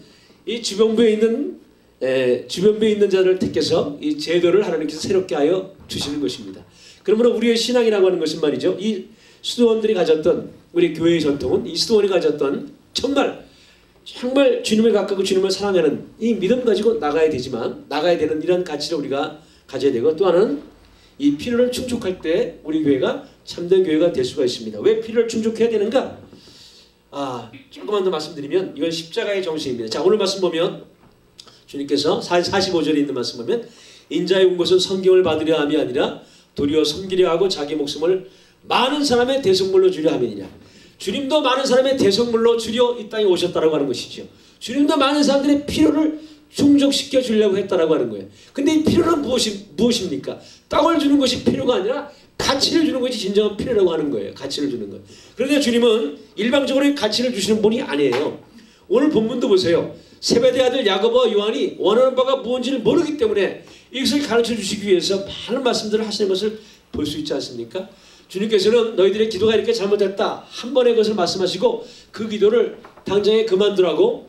[SPEAKER 1] 이 주변부에 있는 자들을 택해서 이 제도를 하나님께서 새롭게 하여 주시는 것입니다. 그러므로 우리의 신앙이라고 하는 것은 말이죠. 이 수도원들이 가졌던, 우리 교회의 전통은 이 수도원이 가졌던 정말 주님을 가깝고 주님을 사랑하는 이 믿음 가지고 나가야 되지만, 나가야 되는 이런 가치를 우리가 가져야 되고, 또 하나는 이 필요를 충족할 때 우리 교회가 참된 교회가 될 수가 있습니다. 왜 필요를 충족해야 되는가? 조금만 더 말씀드리면 이건 십자가의 정신입니다. 자, 오늘 말씀 보면 주님께서 45절에 있는 말씀 보면 인자의 온 것은 성경을 받으려 함이 아니라 도리어 섬기려 하고 자기 목숨을 많은 사람의 대속물로 주려 함이니라. 주님도 많은 사람의 대속물로 주려 이 땅에 오셨다라고 하는 것이죠. 주님도 많은 사람들의 필요를 충족시켜 주려고 했다라고 하는 거예요. 근데 이 필요는 무엇입니까? 떡을 주는 것이 필요가 아니라 가치를 주는 것이 진정한 필요라고 하는 거예요. 가치를 주는 것. 그런데 주님은 일방적으로 가치를 주시는 분이 아니에요. 오늘 본문도 보세요. 세베대 아들 야고보와 요한이 원하는 바가 무엇인지를 모르기 때문에 이것을 가르쳐 주시기 위해서 많은 말씀들을 하시는 것을 볼 수 있지 않습니까? 주님께서는 너희들의 기도가 이렇게 잘못됐다, 한 번의 것을 말씀하시고 그 기도를 당장에 그만두라고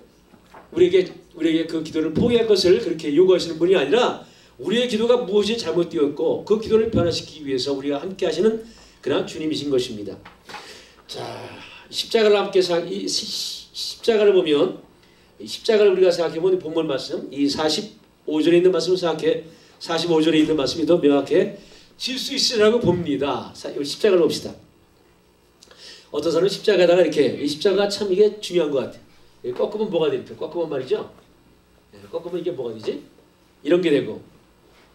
[SPEAKER 1] 우리에게 그 기도를 포기할 것을 그렇게 요구하시는 분이 아니라 우리의 기도가 무엇이 잘못되었고 그 기도를 변화시키기 위해서 우리가 함께 하시는 그런 주님이신 것입니다. 자, 십자가를 함께 십자가를 보면, 십자가를 우리가 생각해보면 본문 말씀, 이 45절에 있는 말씀을 생각해, 45절에 있는 말씀이 더 명확해 질 수 있으라고 봅니다. 십자가를 봅시다. 어떤 사람은 십자가에다가 이렇게, 이 십자가가 참 이게 중요한 것 같아요. 꺾으면 뭐가 됩니까? 꺾으면 말이죠. 꺾으면 이게 뭐가 되지? 이런 게 되고,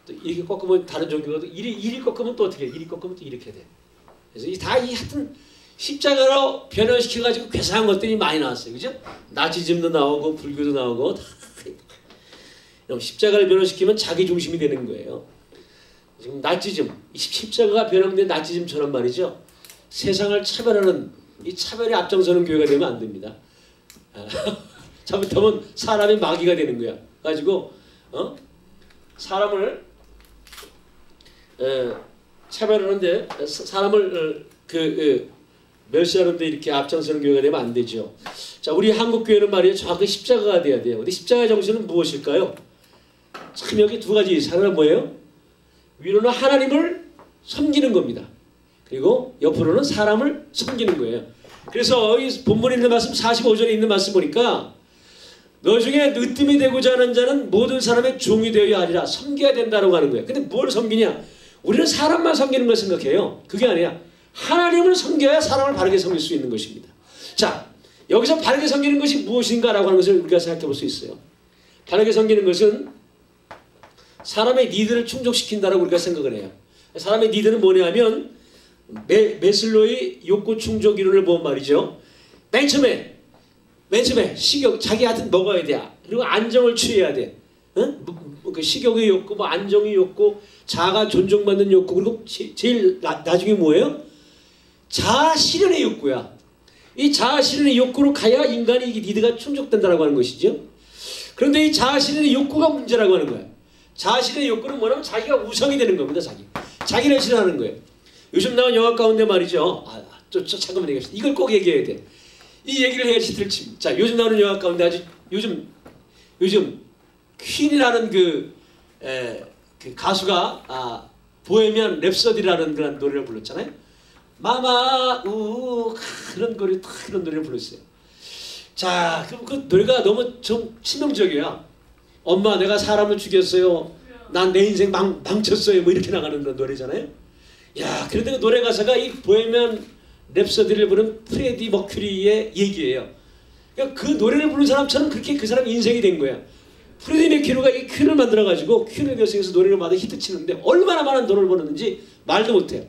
[SPEAKER 1] 또 이렇게 꺾으면 다른 종교가 이리 꺾으면 또 어떻게 해? 이리 꺾으면 또 이렇게 돼. 그래서 하여튼 십자가로 변형시켜가지고 괴상한 것들이 많이 나왔어요. 그죠? 나치즘도 나오고 불교도 나오고 다. 십자가를 변형시키면 자기 중심이 되는 거예요. 지금 나치즘, 십자가가 변형된 나치즘처럼 말이죠. 세상을 차별하는, 이 차별에 앞장서는 교회가 되면 안 됩니다. 잘못하면 사람의 마귀가 되는 거야. 가지고 사람을 차별하는데, 사람을 멸시하는데 이렇게 앞장서는 교회가 되면 안 되죠. 자, 우리 한국 교회는 말이에요, 정확히 십자가가 돼야 돼요. 근데 십자가의 정신은 무엇일까요? 참 여기 두 가지. 하나는 뭐예요? 위로는 하나님을 섬기는 겁니다. 그리고 옆으로는 사람을 섬기는 거예요. 그래서 이 본문에 있는 말씀 45절에 있는 말씀 보니까 너 중에 으뜸이 되고자 하는 자는 모든 사람의 종이 되어야 하리라. 섬겨야 된다고 하는 거예요. 근데 뭘 섬기냐? 우리는 사람만 섬기는 걸 생각해요. 그게 아니야. 하나님을 섬겨야 사람을 바르게 섬길 수 있는 것입니다. 자, 여기서 바르게 섬기는 것이 무엇인가라고 하는 것을 우리가 생각해 볼 수 있어요. 바르게 섬기는 것은 사람의 니드를 충족시킨다라고 우리가 생각을 해요. 사람의 니드는 뭐냐면 메슬로의 욕구 충족 이론을 보면 말이죠. 맨 처음에 식욕, 자기한테 먹어야 돼. 그리고 안정을 취해야 돼. 그 식욕의 욕구, 뭐 안정의 욕구, 자아가 존중받는 욕구, 그리고 제일 나중에 뭐예요? 자아 실현의 욕구야. 이 자아 실현의 욕구로 가야 인간의 니드가 충족된다라고 하는 것이죠. 그런데 이 자아 실현의 욕구가 문제라고 하는 거야. 자아 실현의 욕구는 뭐냐면 자기가 우상이 되는 겁니다. 자기를 실현하는 거예요. 요즘 나온 영화 가운데 말이죠. 잠깐만 얘기합시다. 이걸 꼭 얘기해야 돼. 이 얘기를 해야지 들지. 자, 요즘 나오는 영화 가운데 아주 요즘 퀸이라는 그 가수가 보헤미안 랩소디라는 그런 노래를 불렀잖아요. 마마 우 그런 노래를 불렀어요. 자, 그 노래가 너무 좀 치명적이야. 엄마 내가 사람을 죽였어요. 난 내 인생 망쳤어요. 뭐 이렇게 나가는 그런 노래잖아요. 야, 그런데 그 노래 가사가 이 보헤미안 랩소디를 부른 프레디 머큐리의 얘기예요. 그러니까 그 노래를 부르는 사람처럼 그렇게 그 사람 인생이 된 거야. 프레디 머큐리가 이 퀸을 만들어가지고 퀸에 대해서 노래를 받아 히트치는데 얼마나 많은 돈을 벌었는지 말도 못해요.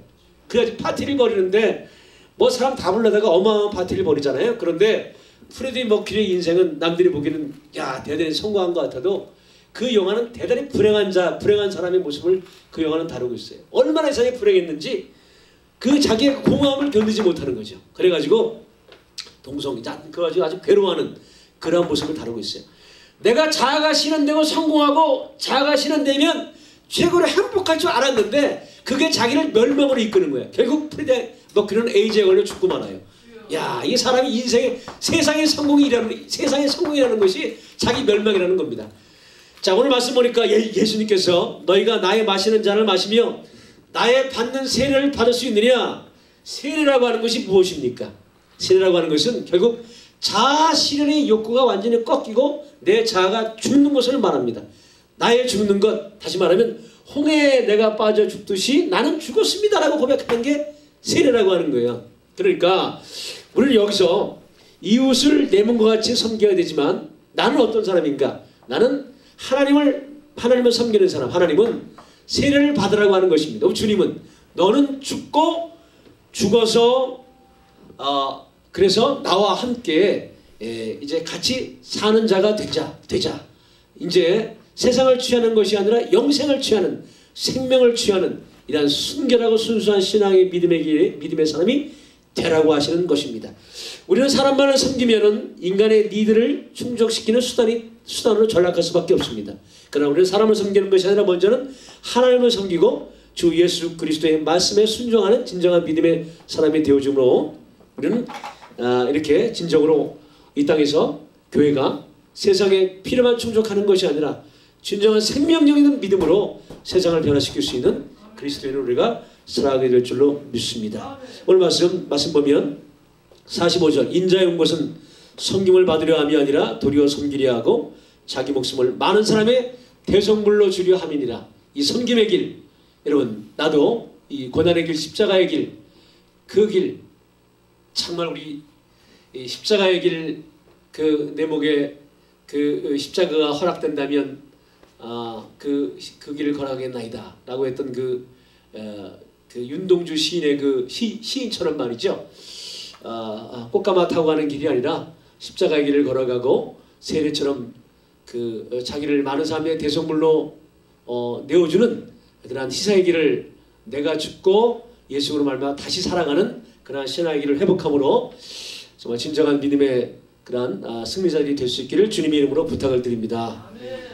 [SPEAKER 1] 그래가지고 파티를 벌이는데 뭐 사람 다 불러다가 어마어마한 파티를 벌이잖아요. 그런데 프레디 머큐리의 인생은 남들이 보기에는 야 대단히 성공한 것 같아도 그 영화는 대단히 불행한 사람의 모습을 그 영화는 다루고 있어요. 얼마나 이 사람이 불행했는지 그 자기의 공허함을 견디지 못하는 거죠. 그래가지고 그래가지고 아주 괴로워하는 그런 모습을 다루고 있어요. 내가 자아가 실현되고 성공하고 자아가 실현되면 최고로 행복할 줄 알았는데 그게 자기를 멸망으로 이끄는 거야. 결국 프레디 머큐리는 에이즈에 걸려 죽고 말아요. 야, 이 사람이 인생의 세상의 성공이라는 것이 자기 멸망이라는 겁니다. 자, 오늘 말씀 보니까 예수님께서 너희가 나의 마시는 잔을 마시며 나의 받는 세례를 받을 수 있느냐? 세례라고 하는 것이 무엇입니까? 세례라고 하는 것은 결국 자아 실현의 욕구가 완전히 꺾이고 내 자아가 죽는 것을 말합니다. 나의 죽는 것, 다시 말하면 홍해에 내가 빠져 죽듯이 나는 죽었습니다라고 고백하는 게 세례라고 하는 거예요. 그러니까 우리는 여기서 이웃을 내 몸과 같이 섬겨야 되지만 나는 어떤 사람인가? 나는 하나님을 섬기는 사람. 하나님은 세례를 받으라고 하는 것입니다. 주님은 너는 죽어서 그래서 나와 함께 이제 같이 사는 자가 되자. 이제 세상을 취하는 것이 아니라 영생을 취하는, 생명을 취하는 이러한 순결하고 순수한 신앙의 믿음의 사람이 되라고 하시는 것입니다. 우리는 사람만을 섬기면은 인간의 니들을 충족시키는 수단으로 전락할 수밖에 없습니다. 그러나 우리는 사람을 섬기는 것이 아니라 먼저는 하나님을 섬기고 주 예수 그리스도의 말씀에 순종하는 진정한 믿음의 사람이 되어줌으로 우리는 이렇게 진정으로 이 땅에서 교회가 세상에 필요만 충족하는 것이 아니라 진정한 생명력 있는 믿음으로 세상을 변화시킬 수 있는 그리스도인을 우리가 살아가게 될 줄로 믿습니다. 오늘 말씀 보면 45절 인자의 온 것은 섬김을 받으려 함이 아니라 도리어 섬기려 하고 자기 목숨을 많은 사람의 대성물로 주려 함이니라. 이 섬김의 길, 여러분 나도 이 고난의 길, 십자가의 길, 그 길 정말 우리 이 십자가의 길 그 내 목에 그 십자가가 허락된다면 그 길을 걸어가겠나이다 라고 했던 그 윤동주 시인의 그 시인처럼 말이죠. 꽃가마 타고 가는 길이 아니라 십자가의 길을 걸어가고 세례처럼 그 자기를 많은 사람의 대성물로 내어주는 그러한 희사의 길을 내가 죽고 예수로 말미암아 다시 살아가는 그러한 신앙의 길을 회복함으로 정말 진정한 믿음의 그러한 승리자들이 될 수 있기를 주님의 이름으로 부탁을 드립니다. 아멘.